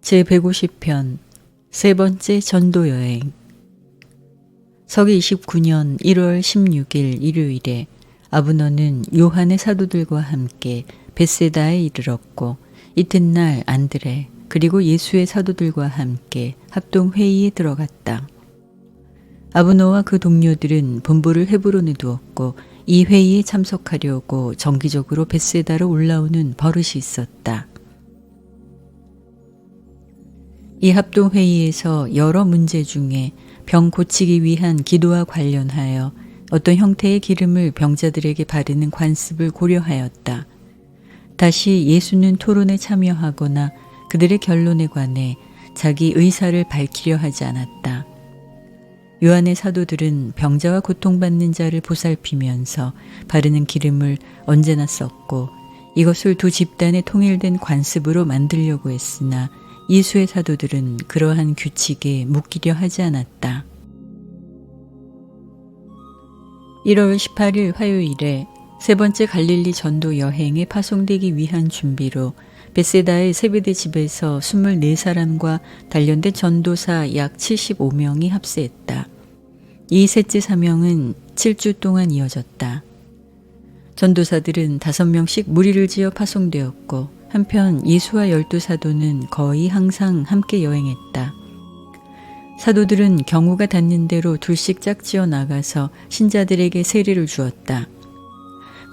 제150편 세 번째 전도여행. 서기 29년 1월 16일 일요일에 아브너는 요한의 사도들과 함께 벳세다에 이르렀고, 이튿날 안드레 그리고 예수의 사도들과 함께 합동회의에 들어갔다. 아브너와 그 동료들은 본부를 헤브론에 두었고, 이 회의에 참석하려고 정기적으로 벳세다로 올라오는 버릇이 있었다. 이 합동회의에서 여러 문제 중에 병 고치기 위한 기도와 관련하여 어떤 형태의 기름을 병자들에게 바르는 관습을 고려하였다. 다시 예수는 토론에 참여하거나 그들의 결론에 관해 자기 의사를 밝히려 하지 않았다. 요한의 사도들은 병자와 고통받는 자를 보살피면서 바르는 기름을 언제나 썼고, 이것을 두 집단의 통일된 관습으로 만들려고 했으나 예수의 사도들은 그러한 규칙에 묶이려 하지 않았다. 1월 18일 화요일에 세 번째 갈릴리 전도 여행에 파송되기 위한 준비로 벳세다의 세베대 집에서 24사람과 단련된 전도사 약 75명이 합세했다. 이 셋째 사명은 7주 동안 이어졌다. 전도사들은 5명씩 무리를 지어 파송되었고, 한편 예수와 12사도는 거의 항상 함께 여행했다. 사도들은 경우가 닿는 대로 둘씩 짝지어 나가서 신자들에게 세례를 주었다.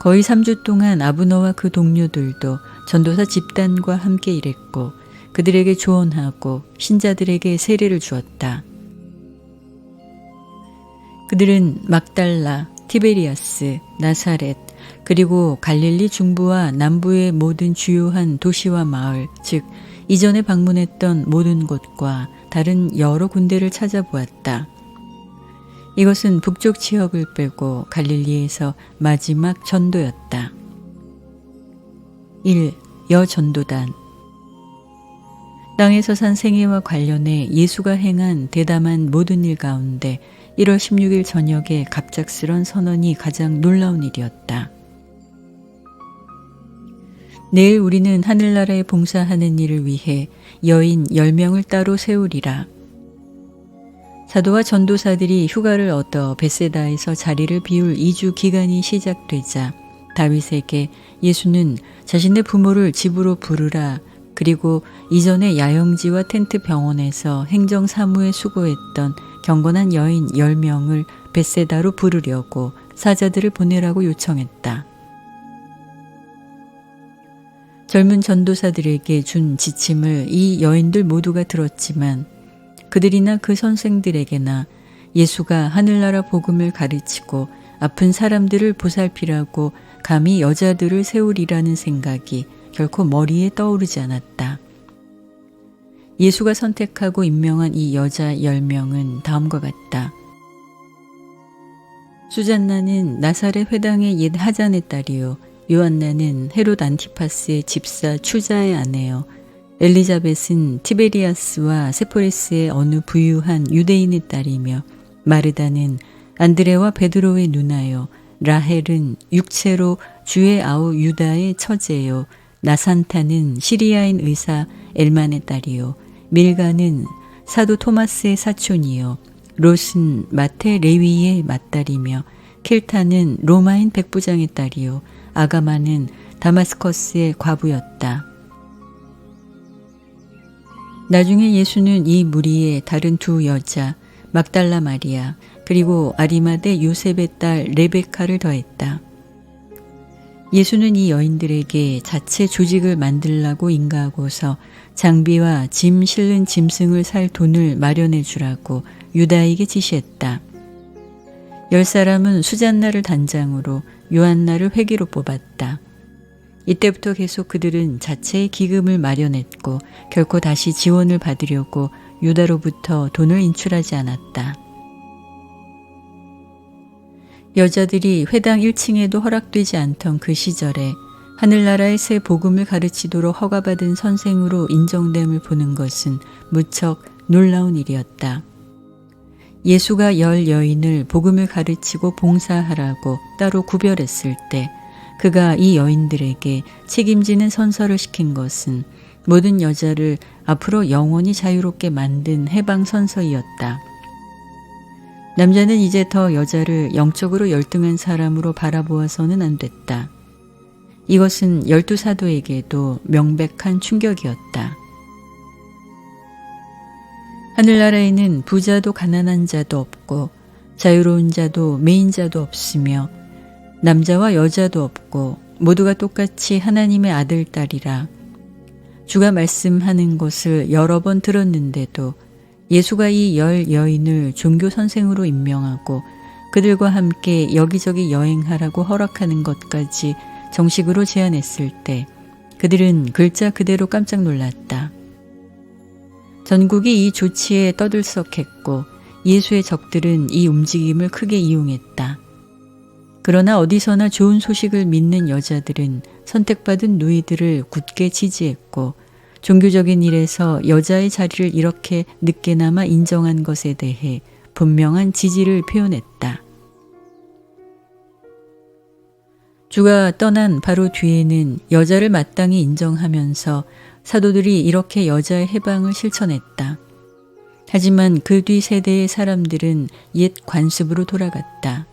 거의 3주 동안 아브너와 그 동료들도 전도사 집단과 함께 일했고, 그들에게 조언하고 신자들에게 세례를 주었다. 그들은 막달라, 티베리아스, 나사렛, 그리고 갈릴리 중부와 남부의 모든 주요한 도시와 마을, 즉 이전에 방문했던 모든 곳과 다른 여러 군데를 찾아보았다. 이것은 북쪽 지역을 빼고 갈릴리에서 마지막 전도였다. 1. 여전도단. 땅에서 산 생애와 관련해 예수가 행한 대담한 모든 일 가운데 1월 16일 저녁에 갑작스런 선언이 가장 놀라운 일이었다. 내일 우리는 하늘나라에 봉사하는 일을 위해 여인 10명을 따로 세우리라. 사도와 전도사들이 휴가를 얻어 벳세다에서 자리를 비울 2주 기간이 시작되자 다윗에게 예수는 자신의 부모를 집으로 부르라, 그리고 이전에 야영지와 텐트 병원에서 행정 사무에 수고했던 경건한 여인 10명을 벳세다로 부르려고 사자들을 보내라고 요청했다. 젊은 전도사들에게 준 지침을 이 여인들 모두가 들었지만 그들이나 그 선생들에게나 예수가 하늘나라 복음을 가르치고 아픈 사람들을 보살피라고 감히 여자들을 세우리라는 생각이 결코 머리에 떠오르지 않았다. 예수가 선택하고 임명한 이 여자 10명은 다음과 같다. 수잔나는 나사렛 회당의 옛 하잔의 딸이요, 요한나는 헤롯 안티파스의 집사 추자의 아내요, 엘리자벳은 티베리아스와 세포레스의 어느 부유한 유대인의 딸이며, 마르다는 안드레와 베드로의 누나요, 라헬은 육체로 주의 아우 유다의 처제요, 나산타는 시리아인 의사 엘만의 딸이요, 밀가는 사도 토마스의 사촌이요, 롯은 마테 레위의 맏딸이며, 킬타는 로마인 백부장의 딸이요, 아가마는 다마스커스의 과부였다. 나중에 예수는 이 무리에 다른 두 여자, 막달라 마리아 그리고 아리마대 요셉의 딸 레베카를 더했다. 예수는 이 여인들에게 자체 조직을 만들라고 인가하고서 장비와 짐 실는 짐승을 살 돈을 마련해 주라고 유다에게 지시했다. 10사람은 수잔나를 단장으로 요한나를 회계로 뽑았다. 이때부터 계속 그들은 자체의 기금을 마련했고 결코 다시 지원을 받으려고 유다로부터 돈을 인출하지 않았다. 여자들이 회당 1층에도 허락되지 않던 그 시절에 하늘나라의 새 복음을 가르치도록 허가받은 선생으로 인정됨을 보는 것은 무척 놀라운 일이었다. 예수가 10 여인을 복음을 가르치고 봉사하라고 따로 구별했을 때 그가 이 여인들에게 책임지는 선서를 시킨 것은 모든 여자를 앞으로 영원히 자유롭게 만든 해방선서이었다. 남자는 이제 더 여자를 영적으로 열등한 사람으로 바라보아서는 안 됐다. 이것은 12사도에게도 명백한 충격이었다. 하늘나라에는 부자도 가난한 자도 없고 자유로운 자도 매인 자도 없으며 남자와 여자도 없고 모두가 똑같이 하나님의 아들, 딸이라. 주가 말씀하는 것을 여러 번 들었는데도 예수가 이 10 여인을 종교 선생으로 임명하고 그들과 함께 여기저기 여행하라고 허락하는 것까지 정식으로 제안했을 때 그들은 글자 그대로 깜짝 놀랐다. 전국이 이 조치에 떠들썩했고 예수의 적들은 이 움직임을 크게 이용했다. 그러나 어디서나 좋은 소식을 믿는 여자들은 선택받은 누이들을 굳게 지지했고 종교적인 일에서 여자의 자리를 이렇게 늦게나마 인정한 것에 대해 분명한 지지를 표현했다. 주가 떠난 바로 뒤에는 여자를 마땅히 인정하면서 사도들이 이렇게 여자의 해방을 실천했다. 하지만 그 뒤 세대의 사람들은 옛 관습으로 돌아갔다.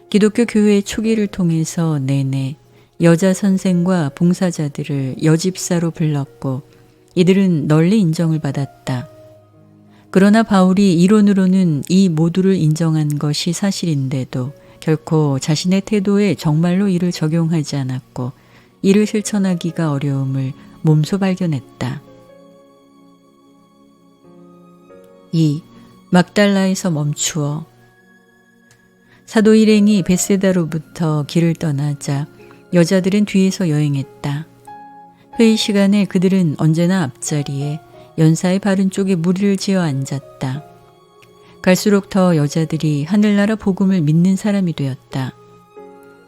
기독교 교회의 초기를 통해서 내내 여자 선생과 봉사자들을 여집사로 불렀고 이들은 널리 인정을 받았다. 그러나 바울이 이론으로는 이 모두를 인정한 것이 사실인데도 결코 자신의 태도에 정말로 이를 적용하지 않았고 이를 실천하기가 어려움을 몸소 발견했다. 2. 막달라에서 멈추어. 사도 일행이 벳세다로부터 길을 떠나자 여자들은 뒤에서 여행했다. 회의 시간에 그들은 언제나 앞자리에 연사의 바른 쪽에 무리를 지어 앉았다. 갈수록 더 여자들이 하늘나라 복음을 믿는 사람이 되었다.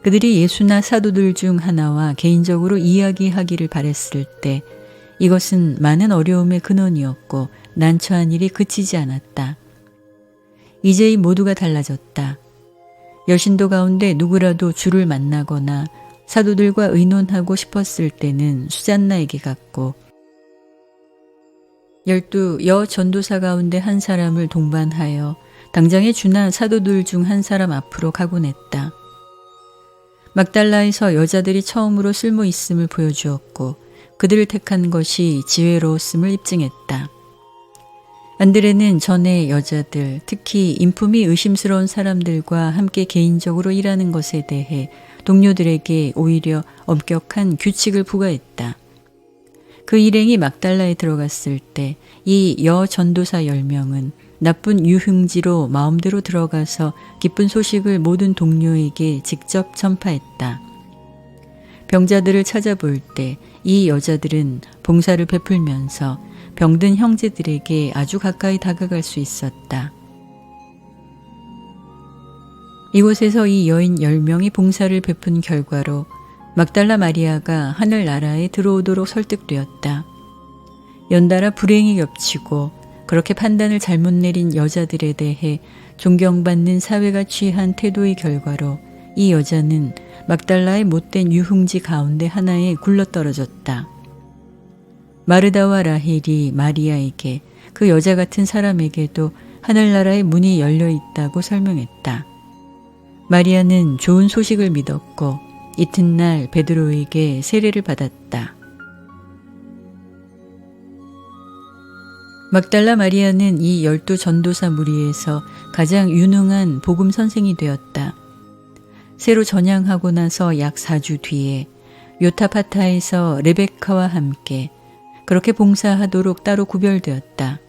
그들이 예수나 사도들 중 하나와 개인적으로 이야기하기를 바랬을 때 이것은 많은 어려움의 근원이었고 난처한 일이 그치지 않았다. 이제 이 모두가 달라졌다. 여신도 가운데 누구라도 주를 만나거나 사도들과 의논하고 싶었을 때는 수잔나에게 갔고 12 여전도사 가운데 한 사람을 동반하여 당장에 주나 사도들 중 한 사람 앞으로 가곤 했다. 막달라에서 여자들이 처음으로 쓸모 있음을 보여주었고 그들을 택한 것이 지혜로웠음을 입증했다. 안드레는 전에 여자들, 특히 인품이 의심스러운 사람들과 함께 개인적으로 일하는 것에 대해 동료들에게 오히려 엄격한 규칙을 부과했다. 그 일행이 막달라에 들어갔을 때 이 여전도사 10명은 나쁜 유흥지로 마음대로 들어가서 기쁜 소식을 모든 동료에게 직접 전파했다. 병자들을 찾아볼 때 이 여자들은 봉사를 베풀면서 병든 형제들에게 아주 가까이 다가갈 수 있었다. 이곳에서 이 여인 10명이 봉사를 베푼 결과로 막달라 마리아가 하늘나라에 들어오도록 설득되었다. 연달아 불행이 겹치고 그렇게 판단을 잘못 내린 여자들에 대해 존경받는 사회가 취한 태도의 결과로 이 여자는 막달라의 못된 유흥지 가운데 하나에 굴러떨어졌다. 마르다와 라헬이 마리아에게 그 여자 같은 사람에게도 하늘나라의 문이 열려 있다고 설명했다. 마리아는 좋은 소식을 믿었고 이튿날 베드로에게 세례를 받았다. 막달라 마리아는 이 12 전도사 무리에서 가장 유능한 복음 선생이 되었다. 새로 전향하고 나서 약 4주 뒤에 요타파타에서 레베카와 함께 그렇게 봉사하도록 따로 구별되었다.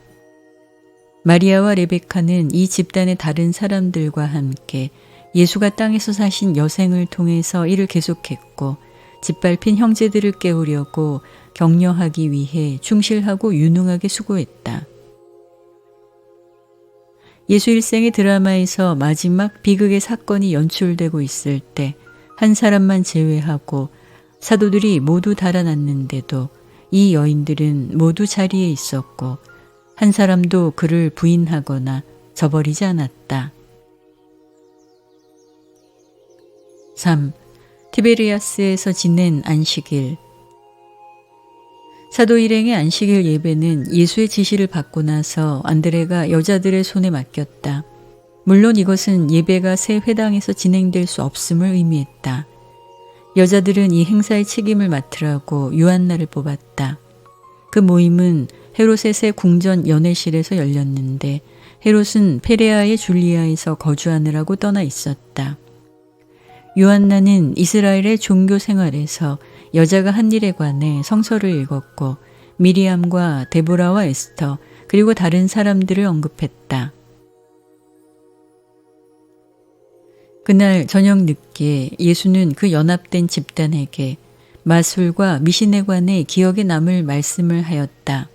마리아와 레베카는 이 집단의 다른 사람들과 함께 예수가 땅에서 사신 여생을 통해서 일을 계속했고 짓밟힌 형제들을 깨우려고 격려하기 위해 충실하고 유능하게 수고했다. 예수 일생의 드라마에서 마지막 비극의 사건이 연출되고 있을 때 한 사람만 제외하고 사도들이 모두 달아났는데도 이 여인들은 모두 자리에 있었고 한 사람도 그를 부인하거나 저버리지 않았다. 3. 티베리아스에서 지낸 안식일. 사도 일행의 안식일 예배는 예수의 지시를 받고 나서 안드레가 여자들의 손에 맡겼다. 물론 이것은 예배가 새 회당에서 진행될 수 없음을 의미했다. 여자들은 이 행사의 책임을 맡으라고 요한나를 뽑았다. 그 모임은 헤롯의 새 궁전 연회실에서 열렸는데 헤롯은 페레아의 줄리아에서 거주하느라고 떠나 있었다. 요한나는 이스라엘의 종교 생활에서 여자가 한 일에 관해 성서를 읽었고 미리암과 데보라와 에스터 그리고 다른 사람들을 언급했다. 그날 저녁 늦게 예수는 그 연합된 집단에게 마술과 미신에 관해 기억에 남을 말씀을 하였다.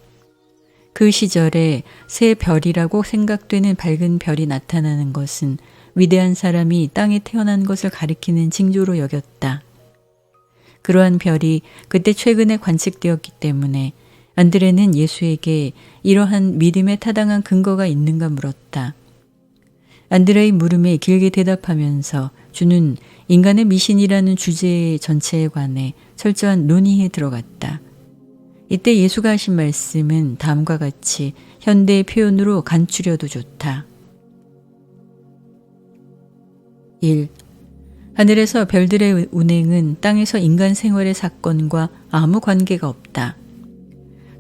그 시절에 새 별이라고 생각되는 밝은 별이 나타나는 것은 위대한 사람이 땅에 태어난 것을 가리키는 징조로 여겼다. 그러한 별이 그때 최근에 관측되었기 때문에 안드레는 예수에게 이러한 믿음에 타당한 근거가 있는가 물었다. 안드레의 물음에 길게 대답하면서 주는 인간의 미신이라는 주제 전체에 관해 철저한 논의에 들어갔다. 이때 예수가 하신 말씀은 다음과 같이 현대의 표현으로 간추려도 좋다. 1. 하늘에서 별들의 운행은 땅에서 인간 생활의 사건과 아무 관계가 없다.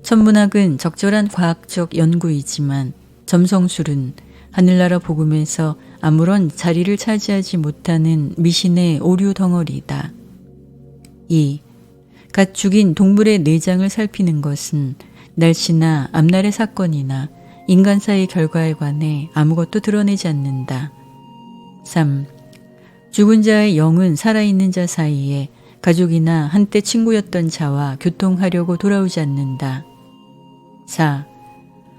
천문학은 적절한 과학적 연구이지만 점성술은 하늘나라 복음에서 아무런 자리를 차지하지 못하는 미신의 오류 덩어리다. 2. 갓 죽인 동물의 내장을 살피는 것은 날씨나 앞날의 사건이나 인간사의 결과에 관해 아무것도 드러내지 않는다. 3. 죽은 자의 영은 살아있는 자 사이에 가족이나 한때 친구였던 자와 교통하려고 돌아오지 않는다. 4.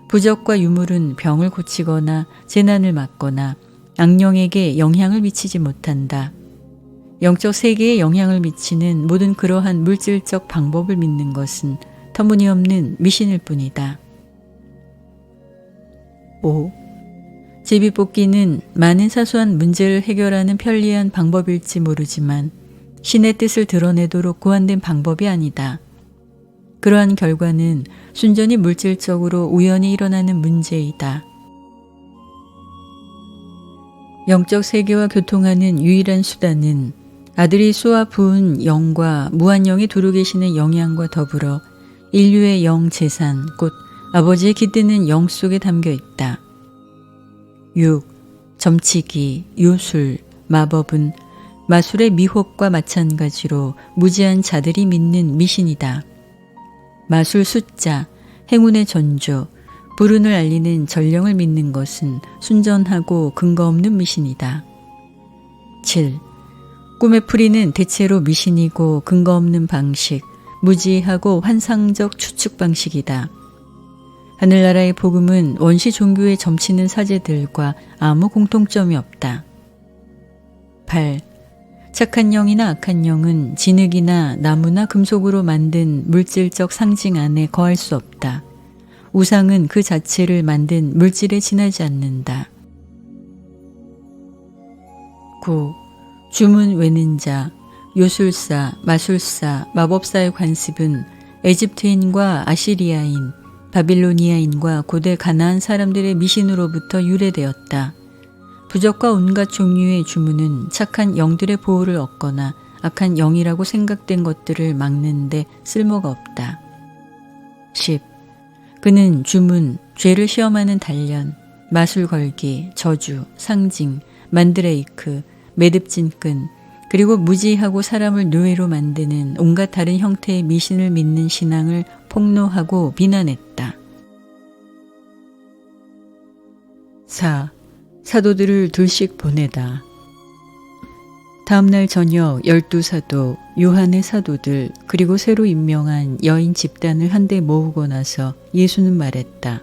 부적과 유물은 병을 고치거나 재난을 막거나 악령에게 영향을 미치지 못한다. 영적 세계에 영향을 미치는 모든 그러한 물질적 방법을 믿는 것은 터무니없는 미신일 뿐이다. 5. 제비뽑기는 많은 사소한 문제를 해결하는 편리한 방법일지 모르지만 신의 뜻을 드러내도록 고안된 방법이 아니다. 그러한 결과는 순전히 물질적으로 우연히 일어나는 문제이다. 영적 세계와 교통하는 유일한 수단은 아들이 쏘아 부은 영과 무한영이 두루 계시는 영향과 더불어 인류의 영 재산, 곧 아버지의 깃드는 영 속에 담겨 있다. 6. 점치기, 요술, 마법은 마술의 미혹과 마찬가지로 무지한 자들이 믿는 미신이다. 마술 숫자, 행운의 전조, 불운을 알리는 전령을 믿는 것은 순전하고 근거 없는 미신이다. 7. 꿈의 풀이는 대체로 미신이고 근거 없는 방식, 무지하고 환상적 추측 방식이다. 하늘나라의 복음은 원시 종교에 점치는 사제들과 아무 공통점이 없다. 8. 착한 영이나 악한 영은 진흙이나 나무나 금속으로 만든 물질적 상징 안에 거할 수 없다. 우상은 그 자체를 만든 물질에 지나지 않는다. 9. 주문 외는 자, 요술사, 마술사, 마법사의 관습은 에집트인과 아시리아인, 바빌로니아인과 고대 가나안 사람들의 미신으로부터 유래되었다. 부적과 온갖 종류의 주문은 착한 영들의 보호를 얻거나 악한 영이라고 생각된 것들을 막는 데 쓸모가 없다. 10. 그는 주문, 죄를 시험하는 단련, 마술 걸기, 저주, 상징, 만드레이크, 매듭진 끈, 그리고 무지하고 사람을 노예로 만드는 온갖 다른 형태의 미신을 믿는 신앙을 폭로하고 비난했다. 4. 사도들을 둘씩 보내다. 다음날 저녁 12사도, 요한의 사도들, 그리고 새로 임명한 여인 집단을 한데 모으고 나서 예수는 말했다.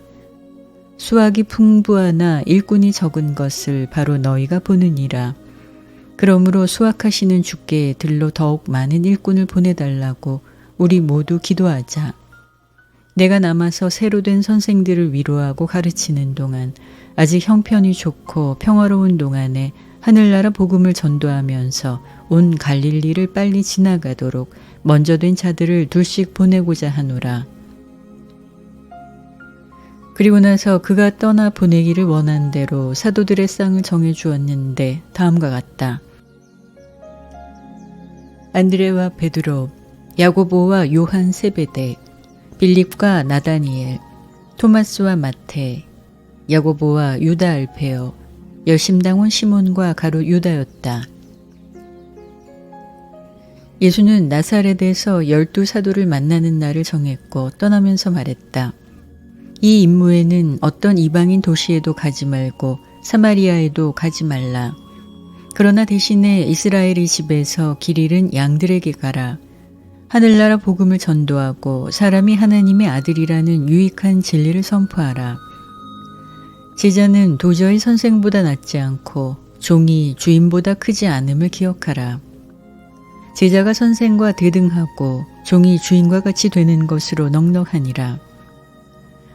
수확이 풍부하나 일꾼이 적은 것을 바로 너희가 보느니라. 그러므로 수확하시는 주께 들로 더욱 많은 일꾼을 보내달라고 우리 모두 기도하자. 내가 남아서 새로 된 선생들을 위로하고 가르치는 동안 아직 형편이 좋고 평화로운 동안에 하늘나라 복음을 전도하면서 온 갈릴리를 빨리 지나가도록 먼저 된 자들을 둘씩 보내고자 하노라. 그리고 나서 그가 떠나 보내기를 원한 대로 사도들의 쌍을 정해 주었는데 다음과 같다. 안드레와 베드로, 야고보와 요한 세베대, 빌립과 나다니엘, 토마스와 마테, 야고보와 유다 알페오, 열심당원 시몬과 가룟 유다였다. 예수는 나사렛에서 12사도를 만나는 날을 정했고 떠나면서 말했다. 이 임무에는 어떤 이방인 도시에도 가지 말고 사마리아에도 가지 말라. 그러나 대신에 이스라엘의 집에서 길 잃은 양들에게 가라. 하늘나라 복음을 전도하고 사람이 하나님의 아들이라는 유익한 진리를 선포하라. 제자는 도저히 선생보다 낫지 않고 종이 주인보다 크지 않음을 기억하라. 제자가 선생과 대등하고 종이 주인과 같이 되는 것으로 넉넉하니라.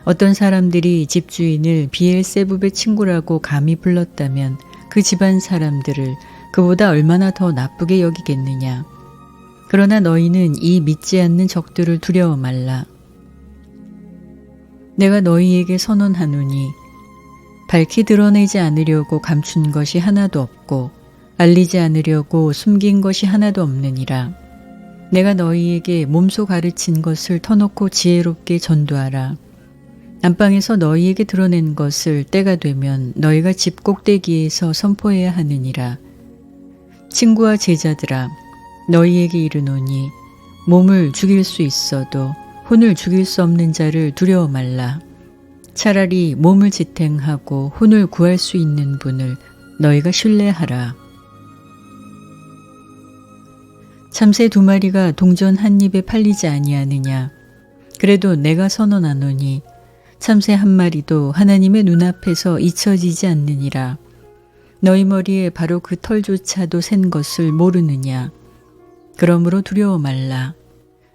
어떤 사람들이 집주인을 비엘세붑의 친구라고 감히 불렀다면 그 집안 사람들을 그보다 얼마나 더 나쁘게 여기겠느냐. 그러나 너희는 이 믿지 않는 적들을 두려워 말라. 내가 너희에게 선언하노니 밝히 드러내지 않으려고 감춘 것이 하나도 없고 알리지 않으려고 숨긴 것이 하나도 없느니라. 내가 너희에게 몸소 가르친 것을 터놓고 지혜롭게 전도하라. 안방에서 너희에게 드러낸 것을 때가 되면 너희가 집 꼭대기에서 선포해야 하느니라. 친구와 제자들아, 너희에게 이르노니 몸을 죽일 수 있어도 혼을 죽일 수 없는 자를 두려워 말라. 차라리 몸을 지탱하고 혼을 구할 수 있는 분을 너희가 신뢰하라. 참새 2마리가 동전 한 입에 팔리지 아니하느냐. 그래도 내가 선언하노니 참새 1마리도 하나님의 눈앞에서 잊혀지지 않느니라. 너희 머리에 바로 그 털조차도 샌 것을 모르느냐. 그러므로 두려워 말라.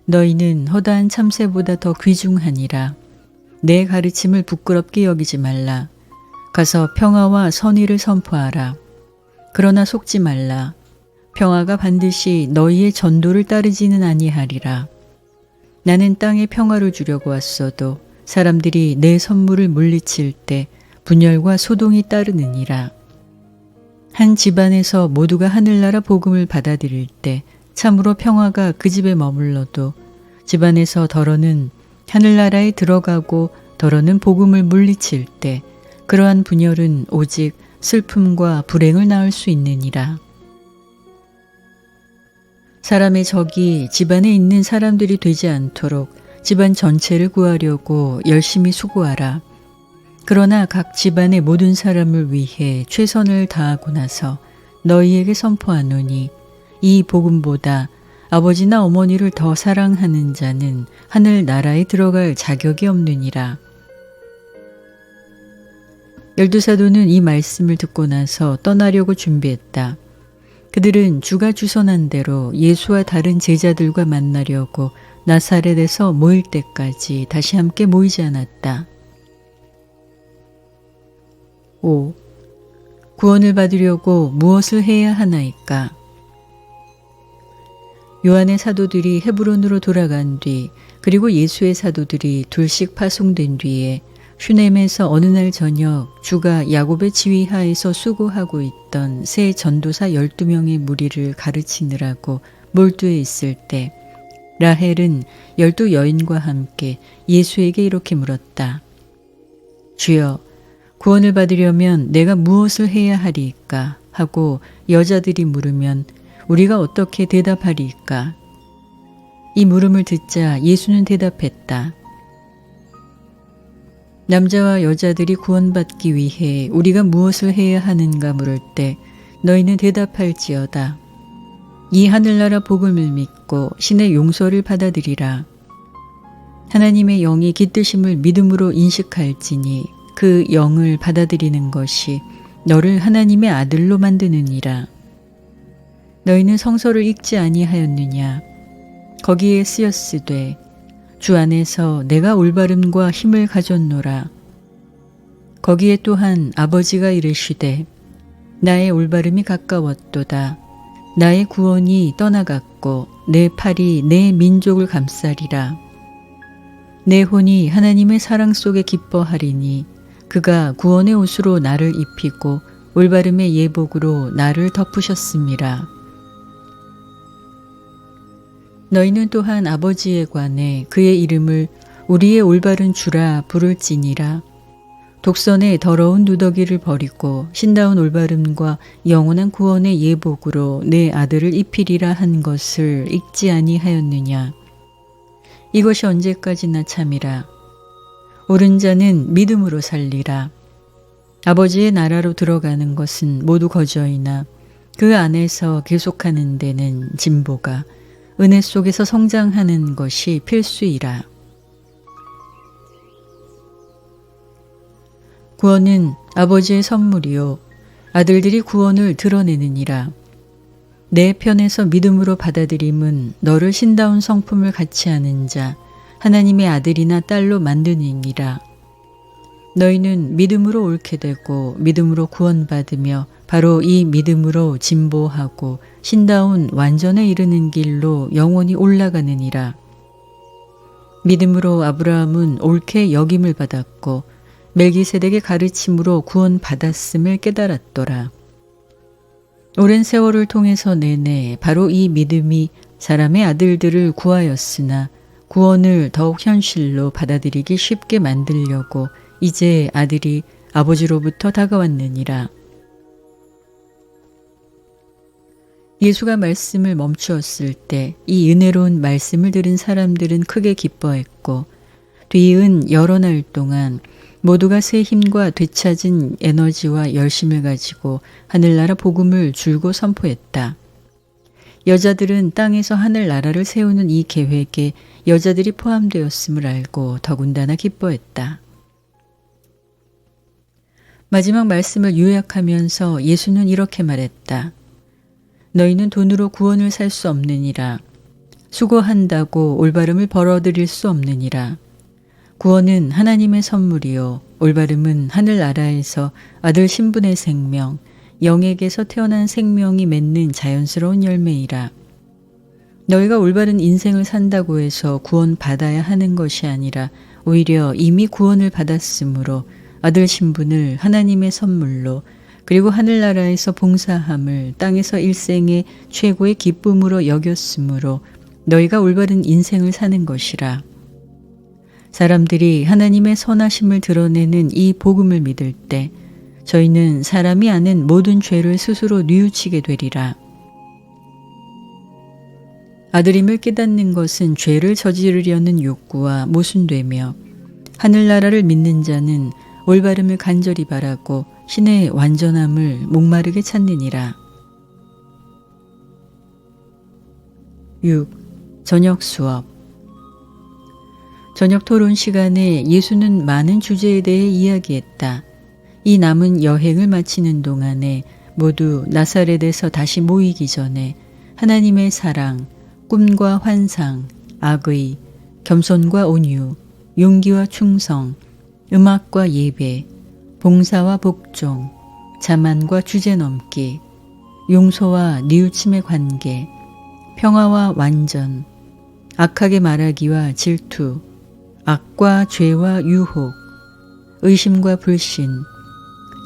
너희는 허다한 참새보다 더 귀중하니라. 내 가르침을 부끄럽게 여기지 말라. 가서 평화와 선의를 선포하라. 그러나 속지 말라. 평화가 반드시 너희의 전도를 따르지는 아니하리라. 나는 땅에 평화를 주려고 왔어도 사람들이 내 선물을 물리칠 때 분열과 소동이 따르느니라. 한 집안에서 모두가 하늘나라 복음을 받아들일 때 참으로 평화가 그 집에 머물러도 집안에서 더러는 하늘나라에 들어가고 더러는 복음을 물리칠 때 그러한 분열은 오직 슬픔과 불행을 낳을 수 있느니라. 사람의 적이 집안에 있는 사람들이 되지 않도록 집안 전체를 구하려고 열심히 수고하라. 그러나 각 집안의 모든 사람을 위해 최선을 다하고 나서 너희에게 선포하노니 이 복음보다 아버지나 어머니를 더 사랑하는 자는 하늘나라에 들어갈 자격이 없느니라. 12사도는 이 말씀을 듣고 나서 떠나려고 준비했다. 그들은 주가 주선한 대로 예수와 다른 제자들과 만나려고 나사렛에서 모일 때까지 다시 함께 모이지 않았다. 5. 구원을 받으려고 무엇을 해야 하나이까? 요한의 사도들이 헤브론으로 돌아간 뒤 그리고 예수의 사도들이 둘씩 파송된 뒤에 슈넴에서 어느 날 저녁 주가 야곱의 지휘하에서 수고하고 있던 새 전도사 12명의 무리를 가르치느라고 몰두해 있을 때 라헬은 12 여인과 함께 예수에게 이렇게 물었다. 주여, 구원을 받으려면 내가 무엇을 해야 하리이까? 하고 여자들이 물으면 우리가 어떻게 대답하리이까? 이 물음을 듣자 예수는 대답했다. 남자와 여자들이 구원받기 위해 우리가 무엇을 해야 하는가 물을 때 너희는 대답할지어다. 이 하늘나라 복음을 믿고 신의 용서를 받아들이라. 하나님의 영이 깃드심을 믿음으로 인식할지니 그 영을 받아들이는 것이 너를 하나님의 아들로 만드느니라. 너희는 성서를 읽지 아니하였느냐? 거기에 쓰였으되 주 안에서 내가 올바름과 힘을 가졌노라. 거기에 또한 아버지가 이르시되 나의 올바름이 가까웠도다. 나의 구원이 떠나갔고 내 팔이 내 민족을 감싸리라. 내 혼이 하나님의 사랑 속에 기뻐하리니 그가 구원의 옷으로 나를 입히고 올바름의 예복으로 나를 덮으셨음이라. 너희는 또한 아버지에 관해 그의 이름을 우리의 올바른 주라 부를지니라. 독선의 더러운 누더기를 버리고 신다운 올바름과 영원한 구원의 예복으로 내 아들을 입히리라 한 것을 읽지 아니하였느냐. 이것이 언제까지나 참이라. 옳은 자는 믿음으로 살리라. 아버지의 나라로 들어가는 것은 모두 거저이나 그 안에서 계속하는 데는 진보가 은혜 속에서 성장하는 것이 필수이라. 구원은 아버지의 선물이요 아들들이 구원을 드러내느니라. 내 편에서 믿음으로 받아들임은 너를 신다운 성품을 같이 하는 자 하나님의 아들이나 딸로 만드느니라. 너희는 믿음으로 옳게 되고 믿음으로 구원받으며 바로 이 믿음으로 진보하고 신다운 완전에 이르는 길로 영원히 올라가느니라. 믿음으로 아브라함은 옳게 여김을 받았고 멜기세덱의 가르침으로 구원받았음을 깨달았더라. 오랜 세월을 통해서 내내 바로 이 믿음이 사람의 아들들을 구하였으나 구원을 더욱 현실로 받아들이기 쉽게 만들려고 이제 아들이 아버지로부터 다가왔느니라. 예수가 말씀을 멈추었을 때 이 은혜로운 말씀을 들은 사람들은 크게 기뻐했고 뒤이은 여러 날 동안 모두가 새 힘과 되찾은 에너지와 열심을 가지고 하늘나라 복음을 줄고 선포했다. 여자들은 땅에서 하늘나라를 세우는 이 계획에 여자들이 포함되었음을 알고 더군다나 기뻐했다. 마지막 말씀을 요약하면서 예수는 이렇게 말했다. 너희는 돈으로 구원을 살 수 없느니라. 수고한다고 올바름을 벌어들일 수 없느니라. 구원은 하나님의 선물이요 올바름은 하늘나라에서 아들 신분의 생명, 영에게서 태어난 생명이 맺는 자연스러운 열매이라. 너희가 올바른 인생을 산다고 해서 구원받아야 하는 것이 아니라 오히려 이미 구원을 받았으므로 아들 신분을 하나님의 선물로 그리고 하늘나라에서 봉사함을 땅에서 일생의 최고의 기쁨으로 여겼으므로 너희가 올바른 인생을 사는 것이라. 사람들이 하나님의 선하심을 드러내는 이 복음을 믿을 때 저희는 사람이 아는 모든 죄를 스스로 뉘우치게 되리라. 아들임을 깨닫는 것은 죄를 저지르려는 욕구와 모순되며 하늘나라를 믿는 자는 올바름을 간절히 바라고 신의 완전함을 목마르게 찾느니라. 6. 저녁 수업. 저녁 토론 시간에 예수는 많은 주제에 대해 이야기했다. 이 남은 여행을 마치는 동안에 모두 나사렛에서 다시 모이기 전에 하나님의 사랑, 꿈과 환상, 악의, 겸손과 온유, 용기와 충성, 음악과 예배, 봉사와 복종, 자만과 주제넘기, 용서와 뉘우침의 관계, 평화와 완전, 악하게 말하기와 질투, 악과 죄와 유혹, 의심과 불신,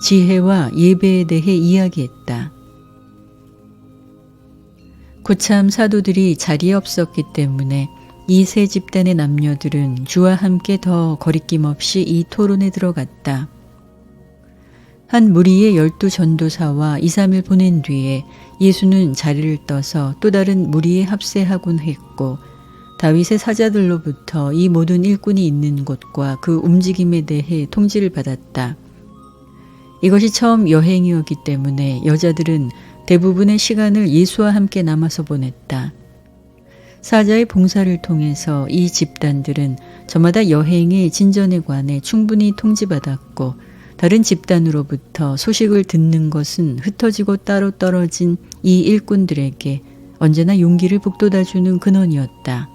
지혜와 예배에 대해 이야기했다. 고참 사도들이 자리에 없었기 때문에 이 세 집단의 남녀들은 주와 함께 더 거리낌 없이 이 토론에 들어갔다. 한 무리의 12 전도사와 2, 3일 보낸 뒤에 예수는 자리를 떠서 또 다른 무리에 합세하곤 했고 다윗의 사자들로부터 이 모든 일꾼이 있는 곳과 그 움직임에 대해 통지를 받았다. 이것이 처음 여행이었기 때문에 여자들은 대부분의 시간을 예수와 함께 남아서 보냈다. 사자의 봉사를 통해서 이 집단들은 저마다 여행의 진전에 관해 충분히 통지받았고 다른 집단으로부터 소식을 듣는 것은 흩어지고 따로 떨어진 이 일꾼들에게 언제나 용기를 북돋아주는 근원이었다.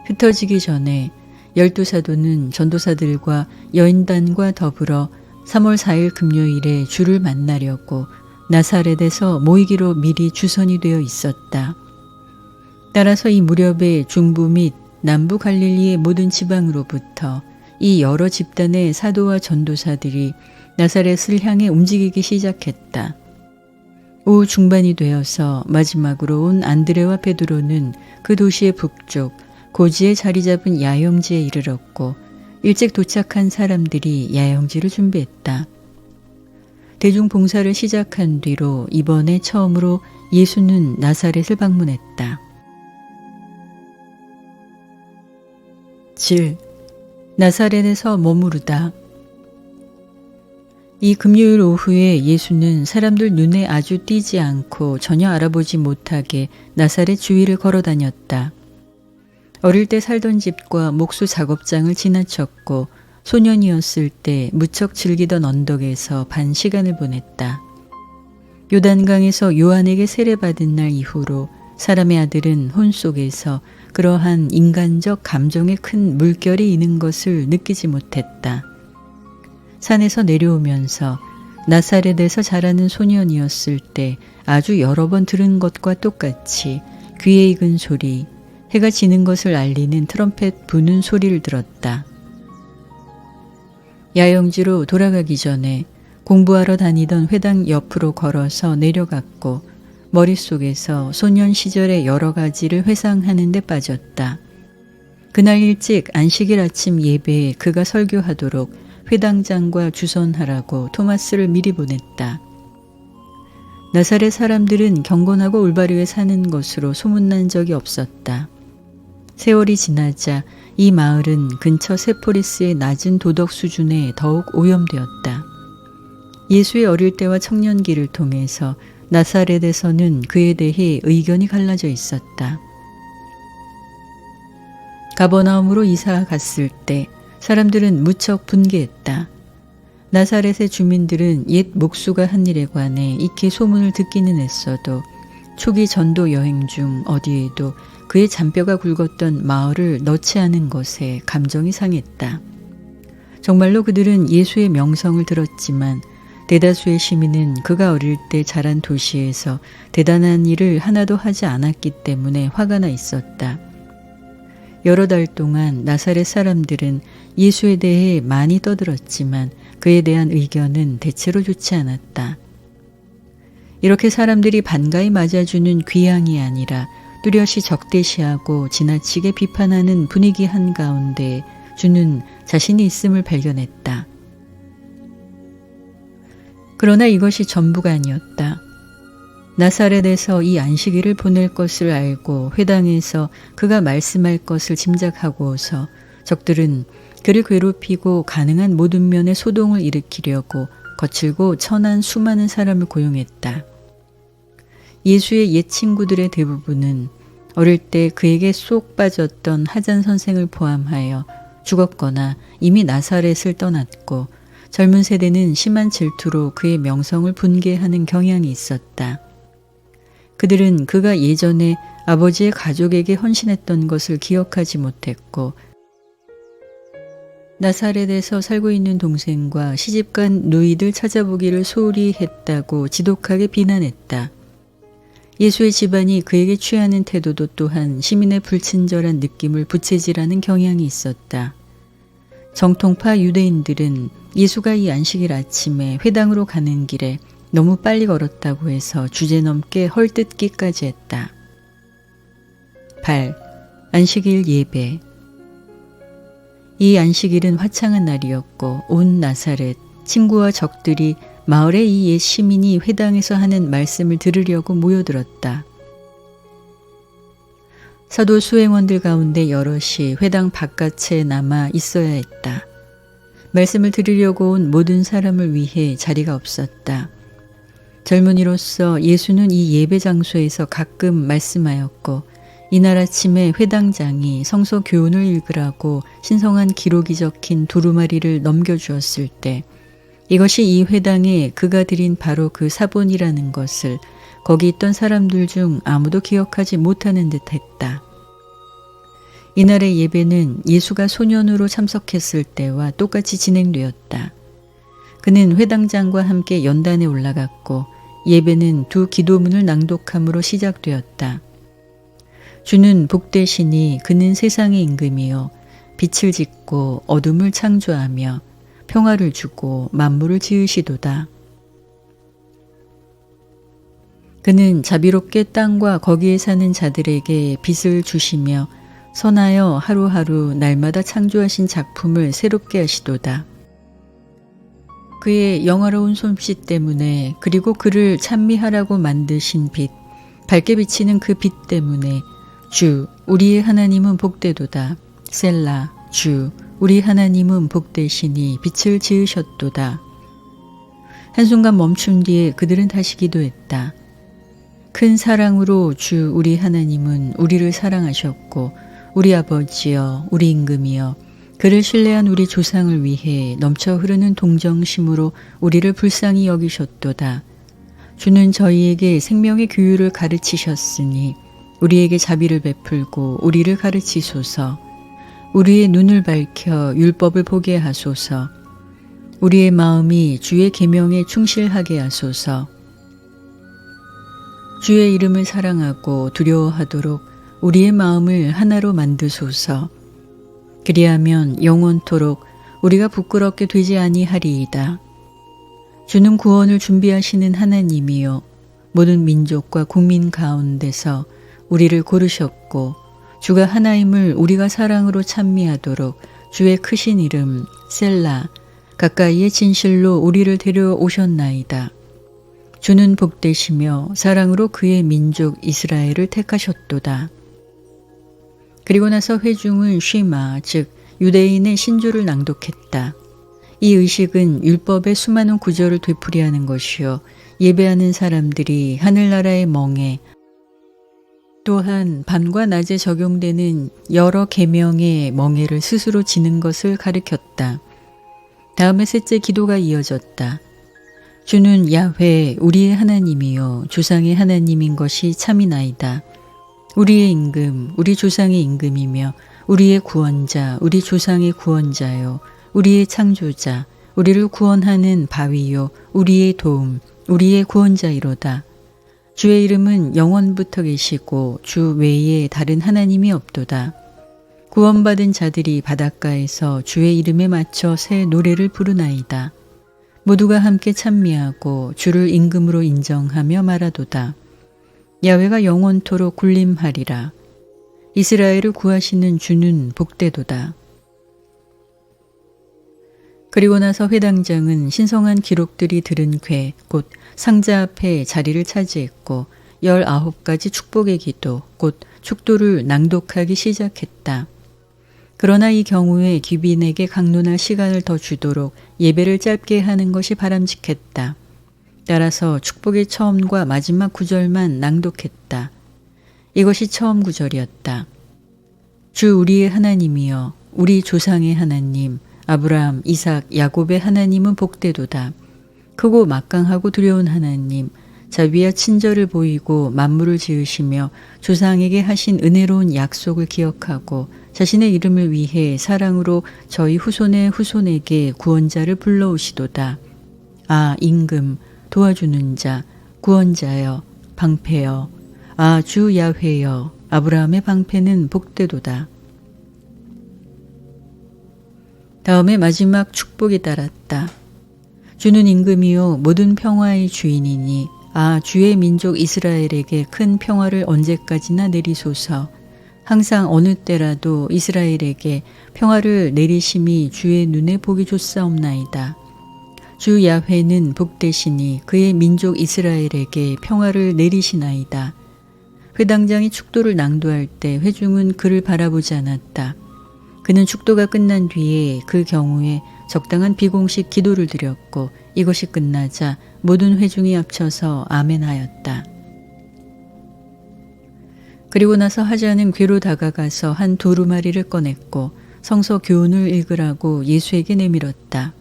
흩어지기 전에 12사도는 전도사들과 여인단과 더불어 3월 4일 금요일에 주를 만나려고 나사렛에서 모이기로 미리 주선이 되어 있었다. 따라서 이 무렵에 중부 및 남부 갈릴리의 모든 지방으로부터 이 여러 집단의 사도와 전도사들이 나사렛을 향해 움직이기 시작했다. 오후 중반이 되어서 마지막으로 온 안드레와 베드로는 그 도시의 북쪽 고지에 자리 잡은 야영지에 이르렀고 일찍 도착한 사람들이 야영지를 준비했다. 대중 봉사를 시작한 뒤로 이번에 처음으로 예수는 나사렛을 방문했다. 7. 나사렛에서 머무르다. 이 금요일 오후에 예수는 사람들 눈에 아주 띄지 않고 전혀 알아보지 못하게 나사렛 주위를 걸어 다녔다. 어릴 때 살던 집과 목수 작업장을 지나쳤고 소년이었을 때 무척 즐기던 언덕에서 반 시간을 보냈다. 요단강에서 요한에게 세례받은 날 이후로 사람의 아들은 혼 속에서 그러한 인간적 감정의 큰 물결이 있는 것을 느끼지 못했다. 산에서 내려오면서 나사렛에서 자라는 소년이었을 때 아주 여러 번 들은 것과 똑같이 귀에 익은 소리, 해가 지는 것을 알리는 트럼펫 부는 소리를 들었다. 야영지로 돌아가기 전에 공부하러 다니던 회당 옆으로 걸어서 내려갔고 머릿속에서 소년 시절의 여러 가지를 회상하는 데 빠졌다. 그날 일찍 안식일 아침 예배에 그가 설교하도록 회당장과 주선하라고 토마스를 미리 보냈다. 나사렛 사람들은 경건하고 올바르게 사는 것으로 소문난 적이 없었다. 세월이 지나자 이 마을은 근처 세포리스의 낮은 도덕 수준에 더욱 오염되었다. 예수의 어릴 때와 청년기를 통해서 나사렛에서는 그에 대해 의견이 갈라져 있었다. 가버나움으로 이사 갔을 때 사람들은 무척 분개했다. 나사렛의 주민들은 옛 목수가 한 일에 관해 익히 소문을 듣기는 했어도 초기 전도 여행 중 어디에도 그의 잔뼈가 굵었던 마을을 넣지 않은 것에 감정이 상했다. 정말로 그들은 예수의 명성을 들었지만 대다수의 시민은 그가 어릴 때 자란 도시에서 대단한 일을 하나도 하지 않았기 때문에 화가 나 있었다. 여러 달 동안 나사렛 사람들은 예수에 대해 많이 떠들었지만 그에 대한 의견은 대체로 좋지 않았다. 이렇게 사람들이 반가이 맞아주는 귀향이 아니라 뚜렷이 적대시하고 지나치게 비판하는 분위기 한가운데 주는 자신이 있음을 발견했다. 그러나 이것이 전부가 아니었다. 나사렛에서 이 안식일을 보낼 것을 알고 회당에서 그가 말씀할 것을 짐작하고서 적들은 그를 괴롭히고 가능한 모든 면에 소동을 일으키려고 거칠고 천한 수많은 사람을 고용했다. 예수의 옛 친구들의 대부분은 어릴 때 그에게 쏙 빠졌던 하잔 선생을 포함하여 죽었거나 이미 나사렛을 떠났고 젊은 세대는 심한 질투로 그의 명성을 분개하는 경향이 있었다. 그들은 그가 예전에 아버지의 가족에게 헌신했던 것을 기억하지 못했고 나사렛에서 살고 있는 동생과 시집간 누이들 찾아보기를 소홀히 했다고 지독하게 비난했다. 예수의 집안이 그에게 취하는 태도도 또한 시민의 불친절한 느낌을 부채질하는 경향이 있었다. 정통파 유대인들은 예수가 이 안식일 아침에 회당으로 가는 길에 너무 빨리 걸었다고 해서 주제넘게 헐뜯기까지 했다. 8. 안식일 예배. 이 안식일은 화창한 날이었고 온 나사렛, 친구와 적들이 마을의 이 옛 시민이 회당에서 하는 말씀을 들으려고 모여들었다. 사도 수행원들 가운데 여럿이 회당 바깥에 남아 있어야 했다. 말씀을 들으려고 온 모든 사람을 위해 자리가 없었다. 젊은이로서 예수는 이 예배 장소에서 가끔 말씀하였고 이날 아침에 회당장이 성서 교훈을 읽으라고 신성한 기록이 적힌 두루마리를 넘겨주었을 때 이것이 이 회당에 그가 드린 바로 그 사본이라는 것을 거기 있던 사람들 중 아무도 기억하지 못하는 듯 했다. 이날의 예배는 예수가 소년으로 참석했을 때와 똑같이 진행되었다. 그는 회당장과 함께 연단에 올라갔고 예배는 두 기도문을 낭독함으로 시작되었다. 주는 복되시니 그는 세상의 임금이요 빛을 짓고 어둠을 창조하며 평화를 주고 만물을 지으시도다. 그는 자비롭게 땅과 거기에 사는 자들에게 빛을 주시며 선하여 하루하루 날마다 창조하신 작품을 새롭게 하시도다. 그의 영화로운 솜씨 때문에 그리고 그를 찬미하라고 만드신 빛, 밝게 비치는 그 빛 때문에 주 우리의 하나님은 복되도다. 셀라 주 우리 하나님은 복되시니 빛을 지으셨도다. 한순간 멈춘 뒤에 그들은 다시 기도했다. 큰 사랑으로 주 우리 하나님은 우리를 사랑하셨고 우리 아버지여 우리 임금이여 그를 신뢰한 우리 조상을 위해 넘쳐 흐르는 동정심으로 우리를 불쌍히 여기셨도다. 주는 저희에게 생명의 규율을 가르치셨으니 우리에게 자비를 베풀고 우리를 가르치소서. 우리의 눈을 밝혀 율법을 보게 하소서. 우리의 마음이 주의 계명에 충실하게 하소서. 주의 이름을 사랑하고 두려워하도록 우리의 마음을 하나로 만드소서. 그리하면 영원토록 우리가 부끄럽게 되지 아니하리이다. 주는 구원을 준비하시는 하나님이요 모든 민족과 국민 가운데서 우리를 고르셨고 주가 하나임을 우리가 사랑으로 찬미하도록 주의 크신 이름 셀라 가까이의 진실로 우리를 데려오셨나이다. 주는 복되시며 사랑으로 그의 민족 이스라엘을 택하셨도다. 그리고 나서 회중은 쉬마 즉 유대인의 신조를 낭독했다. 이 의식은 율법의 수많은 구절을 되풀이하는 것이요 예배하는 사람들이 하늘나라의 멍에 또한 밤과 낮에 적용되는 여러 계명의 멍에를 스스로 지는 것을 가리켰다. 다음에 셋째 기도가 이어졌다. 주는 야훼 우리의 하나님이요 조상의 하나님인 것이 참이나이다. 우리의 임금 우리 조상의 임금이며 우리의 구원자 우리 조상의 구원자요 우리의 창조자 우리를 구원하는 바위요 우리의 도움 우리의 구원자이로다. 주의 이름은 영원부터 계시고 주 외에 다른 하나님이 없도다. 구원받은 자들이 바닷가에서 주의 이름에 맞춰 새 노래를 부르나이다. 모두가 함께 찬미하고 주를 임금으로 인정하며 말하도다. 야훼가 영원토록 군림하리라. 이스라엘을 구하시는 주는 복되도다. 그리고 나서 회당장은 신성한 기록들이 들은 궤, 곧 상자 앞에 자리를 차지했고 19가지 축복의 기도, 곧 축도를 낭독하기 시작했다. 그러나 이 경우에 귀빈에게 강론할 시간을 더 주도록 예배를 짧게 하는 것이 바람직했다. 따라서 축복의 처음과 마지막 구절만 낭독했다. 이것이 처음 구절이었다. 주 우리의 하나님이여 우리 조상의 하나님 아브라함, 이삭, 야곱의 하나님은 복되도다. 크고 막강하고 두려운 하나님 자비와 친절을 보이고 만물을 지으시며 조상에게 하신 은혜로운 약속을 기억하고 자신의 이름을 위해 사랑으로 저희 후손의 후손에게 구원자를 불러오시도다. 아 임금 도와주는 자 구원자여 방패여 아 주 야훼여 아브라함의 방패는 복되도다. 다음에 마지막 축복이 따랐다. 주는 임금이요 모든 평화의 주인이니 아 주의 민족 이스라엘에게 큰 평화를 언제까지나 내리소서. 항상 어느 때라도 이스라엘에게 평화를 내리심이 주의 눈에 보기 좋사옵나이다. 주 야훼는 복되시니 그의 민족 이스라엘에게 평화를 내리시나이다. 회당장이 축도를 낭독할 때 회중은 그를 바라보지 않았다. 그는 축도가 끝난 뒤에 그 경우에 적당한 비공식 기도를 드렸고 이것이 끝나자 모든 회중이 합쳐서 아멘하였다. 그리고 나서 하자는 궤로 다가가서 한 두루마리를 꺼냈고 성서 교훈을 읽으라고 예수에게 내밀었다.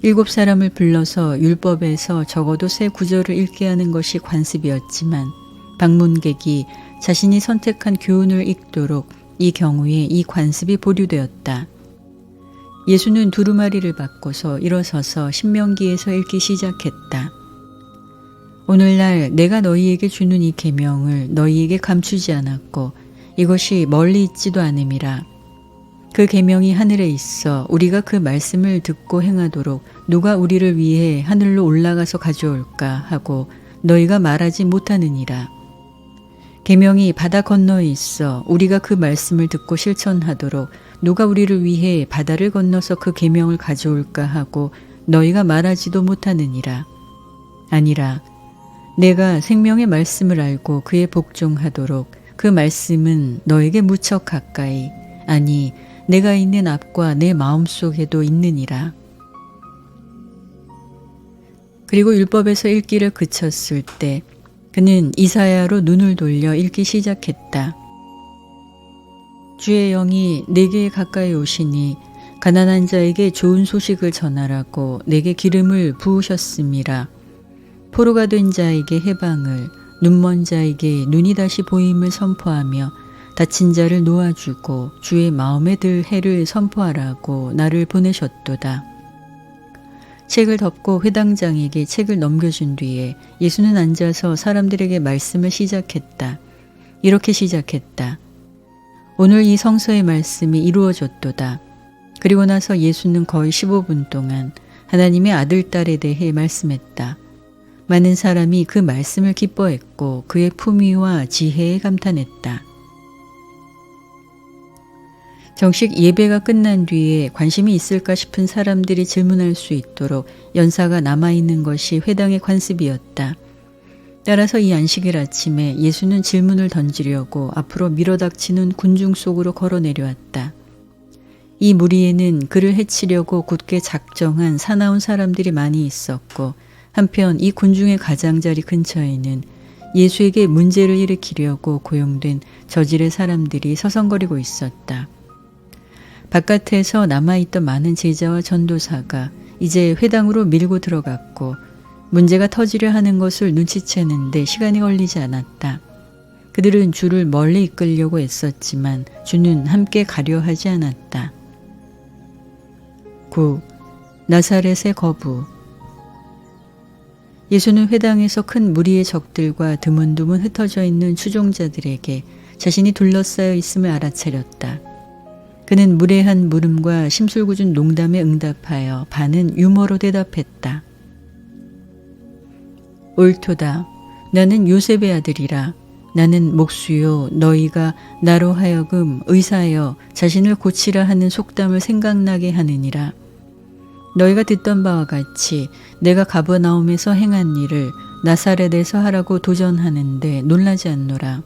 7사람을 불러서 율법에서 적어도 세 구절을 읽게 하는 것이 관습이었지만 방문객이 자신이 선택한 교훈을 읽도록 이 경우에 이 관습이 보류되었다. 예수는 두루마리를 바꿔서 일어서서 신명기에서 읽기 시작했다. 오늘날 내가 너희에게 주는 이 계명을 너희에게 감추지 않았고 이것이 멀리 있지도 않음이라. 그 계명이 하늘에 있어 우리가 그 말씀을 듣고 행하도록 누가 우리를 위해 하늘로 올라가서 가져올까 하고 너희가 말하지 못하느니라. 계명이 바다 건너에 있어 우리가 그 말씀을 듣고 실천하도록 누가 우리를 위해 바다를 건너서 그 계명을 가져올까 하고 너희가 말하지도 못하느니라. 아니라 내가 생명의 말씀을 알고 그에 복종하도록 그 말씀은 너에게 무척 가까이, 아니 내가 있는 앞과 내 마음속에도 있느니라. 그리고 율법에서 읽기를 그쳤을 때 그는 이사야로 눈을 돌려 읽기 시작했다. 주의 영이 내게 가까이 오시니 가난한 자에게 좋은 소식을 전하라고 내게 기름을 부으셨음이라. 포로가 된 자에게 해방을, 눈먼 자에게 눈이 다시 보임을 선포하며 다친 자를 놓아주고 주의 마음에 들 해를 선포하라고 나를 보내셨도다. 책을 덮고 회당장에게 책을 넘겨준 뒤에 예수는 앉아서 사람들에게 말씀을 시작했다. 이렇게 시작했다. 오늘 이 성서의 말씀이 이루어졌도다. 그리고 나서 예수는 거의 15분 동안 하나님의 아들, 딸에 대해 말씀했다. 많은 사람이 그 말씀을 기뻐했고 그의 품위와 지혜에 감탄했다. 정식 예배가 끝난 뒤에 관심이 있을까 싶은 사람들이 질문할 수 있도록 연사가 남아있는 것이 회당의 관습이었다. 따라서 이 안식일 아침에 예수는 질문을 던지려고 앞으로 밀어닥치는 군중 속으로 걸어 내려왔다. 이 무리에는 그를 해치려고 굳게 작정한 사나운 사람들이 많이 있었고 한편 이 군중의 가장자리 근처에는 예수에게 문제를 일으키려고 고용된 저질의 사람들이 서성거리고 있었다. 바깥에서 남아있던 많은 제자와 전도사가 이제 회당으로 밀고 들어갔고 문제가 터지려 하는 것을 눈치채는데 시간이 걸리지 않았다. 그들은 주를 멀리 이끌려고 애썼지만 주는 함께 가려 하지 않았다. 9. 나사렛의 거부. 예수는 회당에서 큰 무리의 적들과 드문드문 흩어져 있는 추종자들에게 자신이 둘러싸여 있음을 알아차렸다. 그는 무례한 물음과 심술궂은 농담에 응답하여 반은 유머로 대답했다. 옳도다. 나는 요셉의 아들이라. 나는 목수요 너희가 나로 하여금 의사여 자신을 고치라 하는 속담을 생각나게 하느니라. 너희가 듣던 바와 같이 내가 가버나움에서 행한 일을 나사렛에서 하라고 도전하는데 놀라지 않노라.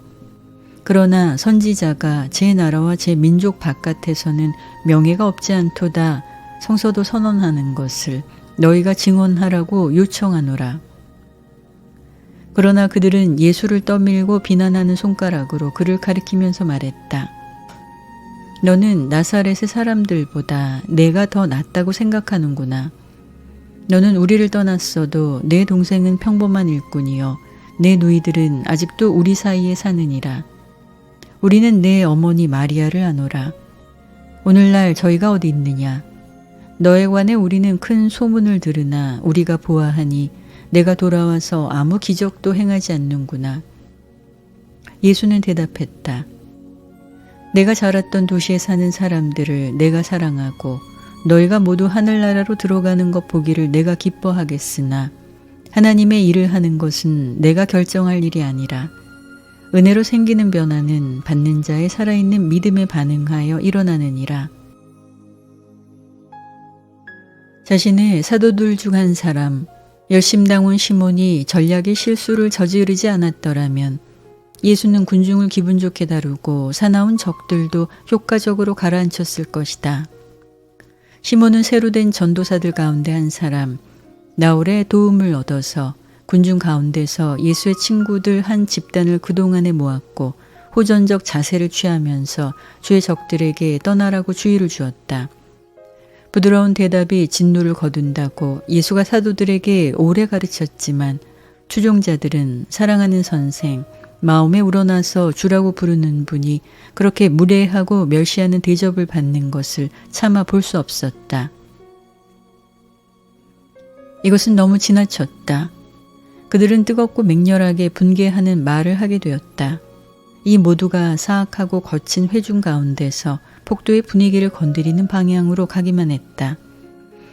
그러나 선지자가 제 나라와 제 민족 바깥에서는 명예가 없지 않도다 성서도 선언하는 것을 너희가 증언하라고 요청하노라. 그러나 그들은 예수를 떠밀고 비난하는 손가락으로 그를 가리키면서 말했다. 너는 나사렛의 사람들보다 내가 더 낫다고 생각하는구나. 너는 우리를 떠났어도 내 동생은 평범한 일꾼이요 내 누이들은 아직도 우리 사이에 사느니라. 우리는 내 어머니 마리아를 아노라. 오늘날 저희가 어디 있느냐. 너에 관해 우리는 큰 소문을 들으나 우리가 보아하니 내가 돌아와서 아무 기적도 행하지 않는구나. 예수는 대답했다. 내가 자랐던 도시에 사는 사람들을 내가 사랑하고 너희가 모두 하늘나라로 들어가는 것 보기를 내가 기뻐하겠으나 하나님의 일을 하는 것은 내가 결정할 일이 아니라 은혜로 생기는 변화는 받는 자의 살아있는 믿음에 반응하여 일어나느니라. 자신의 사도들 중 한 사람 열심당원 시몬이 전략의 실수를 저지르지 않았더라면 예수는 군중을 기분 좋게 다루고 사나운 적들도 효과적으로 가라앉혔을 것이다. 시몬은 새로 된 전도사들 가운데 한 사람, 나홀의 도움을 얻어서 군중 가운데서 예수의 친구들 한 집단을 그동안에 모았고 호전적 자세를 취하면서 주의 적들에게 떠나라고 주의를 주었다. 부드러운 대답이 진노를 거둔다고 예수가 사도들에게 오래 가르쳤지만 추종자들은 사랑하는 선생, 마음에 우러나서 주라고 부르는 분이 그렇게 무례하고 멸시하는 대접을 받는 것을 차마 볼 수 없었다. 이것은 너무 지나쳤다. 그들은 뜨겁고 맹렬하게 분개하는 말을 하게 되었다. 이 모두가 사악하고 거친 회중 가운데서 폭도의 분위기를 건드리는 방향으로 가기만 했다.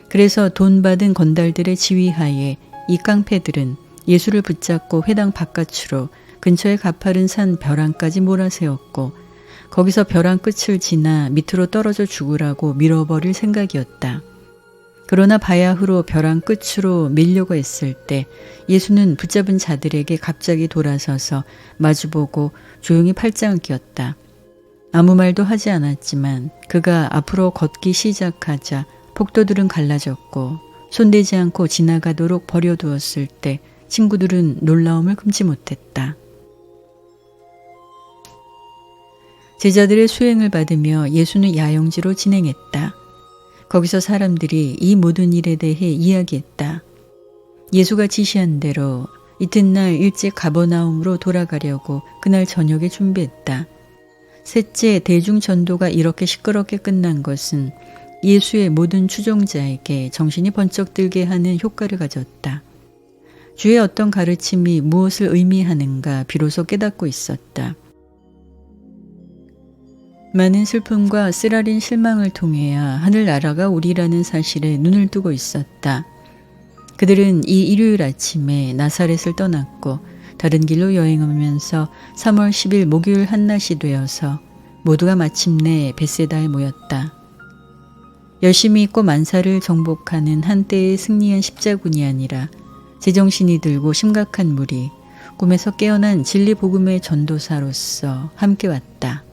그래서 돈 받은 건달들의 지휘하에 이 깡패들은 예수를 붙잡고 회당 바깥으로 근처의 가파른 산 벼랑까지 몰아세웠고 거기서 벼랑 끝을 지나 밑으로 떨어져 죽으라고 밀어버릴 생각이었다. 그러나 바야흐로 벼랑 끝으로 밀려고 했을 때 예수는 붙잡은 자들에게 갑자기 돌아서서 마주보고 조용히 팔짱을 꼈다. 아무 말도 하지 않았지만 그가 앞으로 걷기 시작하자 폭도들은 갈라졌고 손대지 않고 지나가도록 버려두었을 때 친구들은 놀라움을 금치 못했다. 제자들의 수행을 받으며 예수는 야영지로 진행했다. 거기서 사람들이 이 모든 일에 대해 이야기했다. 예수가 지시한 대로 이튿날 일찍 가버나움으로 돌아가려고 그날 저녁에 준비했다. 셋째 대중전도가 이렇게 시끄럽게 끝난 것은 예수의 모든 추종자에게 정신이 번쩍 들게 하는 효과를 가졌다. 주의 어떤 가르침이 무엇을 의미하는가 비로소 깨닫고 있었다. 많은 슬픔과 쓰라린 실망을 통해야 하늘나라가 오리라는 사실에 눈을 뜨고 있었다. 그들은 이 일요일 아침에 나사렛을 떠났고 다른 길로 여행하면서 3월 10일 목요일 한낮이 되어서 모두가 마침내 벳세다에 모였다. 열심히 있고 만사를 정복하는 한때의 승리한 십자군이 아니라 제정신이 들고 심각한 무리, 꿈에서 깨어난 진리 복음의 전도사로서 함께 왔다.